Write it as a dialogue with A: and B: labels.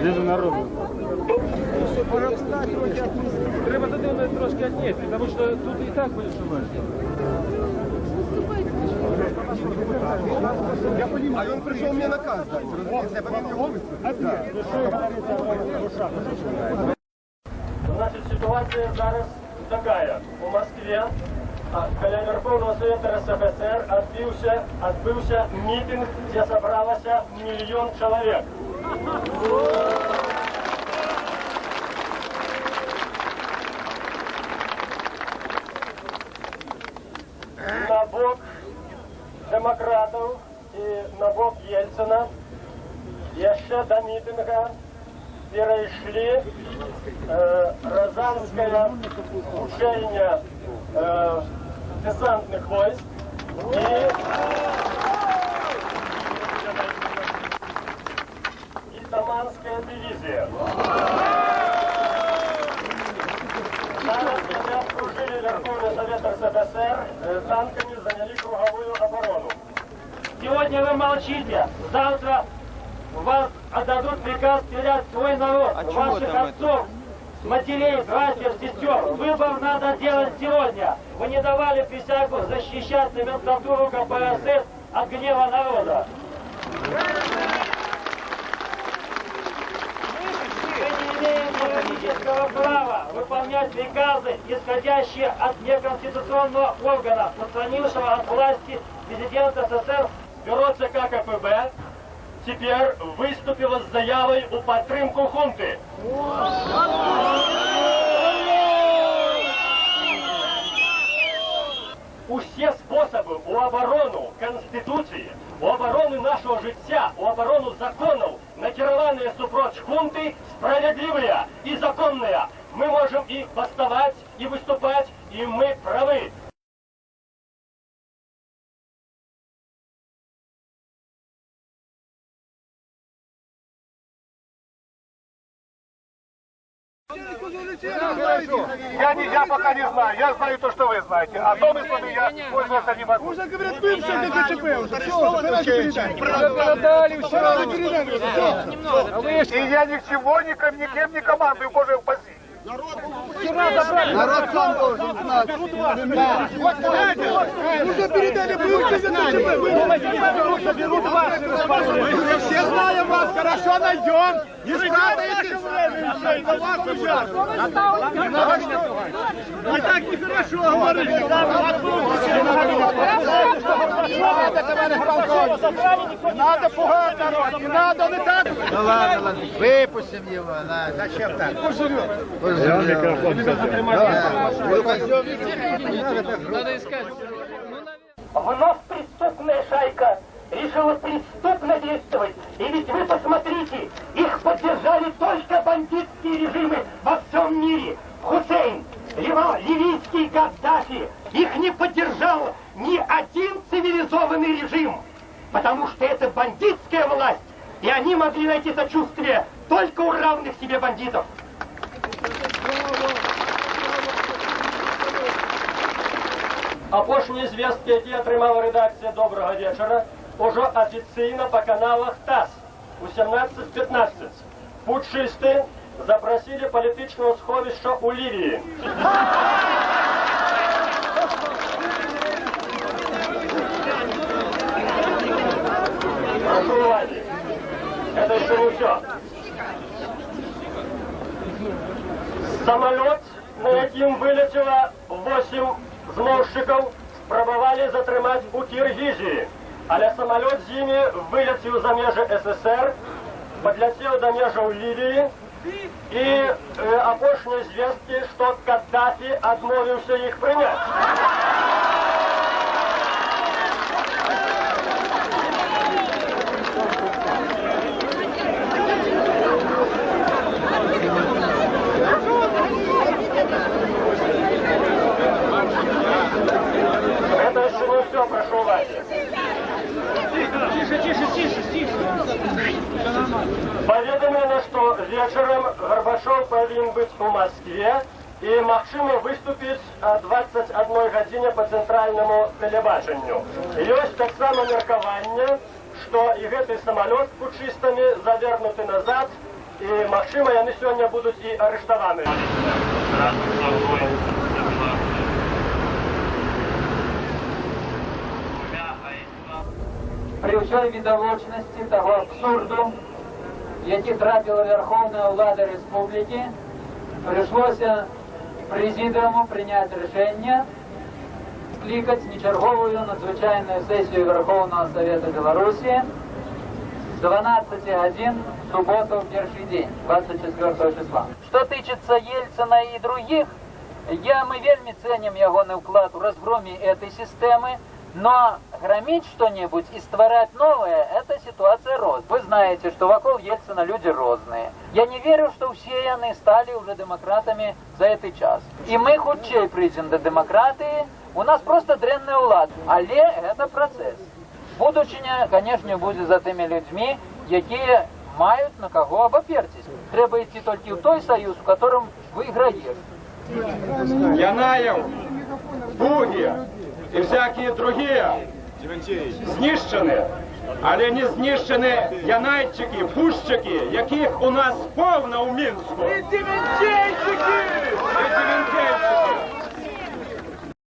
A: Дуже народу.
B: Треба туди трошки віднести, тому що тут і так буде шумати.
C: А он пришел мне наказ дать. Я помимо его
D: Значит, ситуация зараз такая. У Москве каля Верховного Совета РСФСР отбывся митинг, где собралося 1 000 000 человек. На бок демократов и на бок Ельцина еще до митинга перейшли Розанское учение десантных войск и Таманская дивизия. Зараз они окружили Верховный Совет РСФСР, танками заняли круговую оборону. Сегодня вы молчите, завтра вас отдадут приказ стрелять в свой народ, ваших отцов, матерей, братьев, сестер. Выбор надо делать сегодня. Вы не давали присягу защищать номенклатуру КПСС от гнева народа. Вы не имеете юридического права выполнять приказы, исходящие от неконституционного органа, отстранившего от власти президента СССР, бюро ЦК КПБ, теперь выступила с заявой о поддержку хунты. Усе способи у оборону Конституції, у оборону нашого життя, у оборону законів, накерованные супроть хунты, справедливые и законные. Мы можем и восставать, и выступать, и мы правы.
C: Я пока не знаю, я знаю то, что вы знаете. А домыслами я пользоваться не могу.
E: Уже говорят, бывший ГКЧП уже.
C: И я ни к чему, никем не командую, Боже упаси.
E: Народ сам должен знать. Уже передали бывший ГКЧП. Берут ваши. Мы все знаем вас, хорошо найдем. Не страдайте время. На вас уезжать. А так нехорошо говорить. Надо пугать народ, не надо, не так.
F: Ну ладно, выпустим его, зачем так?
E: Поживет.
D: Вновь преступная шайка решила преступно действовать. И ведь вы посмотрите, их поддержали только бандитские режимы во всем мире. Хусейн, ливийский Каддафи, их не поддержал ни один цивилизованный режим. Потому что это бандитская власть, и они могли найти сочувствие только у равных себе бандитов. Опошні звістки, які отримала редакція «Доброго вечора», уже офіційно по каналах ТАСС у 17:15. Путшисти запросили політичного сховища у Ливії. Прошу уваги. Это еще не все. Самолет, на яким вылетело 8 змовщиків, спробували затримати у Киргизії. Але самоліт з ними вилетів за межі СССР, підлетів до межі у Лівії, і опошні звістки, що Каддафі відмовився їх прийняти. Это еще не все, прошу вас. Поведомлено, что вечером Горбачев повинен быть в Москве и Максиму выступить о 21 године по центральному телебаченню. Есть так само меркование, что и этот самолет с путчистами завернутый назад і, максимум, вони сьогодні будуть і арештовані.
A: При всій віддалечності того абсурду, який трапила Верховна Влада Республіки, прийшлося Президіуму прийняти рішення скликати нечергову надзвичайну сесію Верховного Совета Білорусі з 12 годин в суботу в перший день, 24 числа. Що тичиться Єльцина і других, ми вельми ценим ягоний вклад у розгромі цієї системи, но громить что-нибудь и створять новое, это ситуация роз. Вы знаете, что вокруг Ельцина люди розные. Я не верю, что все они стали уже демократами за этот час. И мы худчей прийдем до демократии, у нас просто дрянный улад. Але это процесс. Будучиня, конечно, буде за тими людьми, які мають на кого обопертись. Треба йти тільки в той союз, в котором виграєш.
G: Янаєв, Буги і всякі другі знищені, але не знищені янайчики, пущики, яких у нас повно у Мінську. І Дементейчики!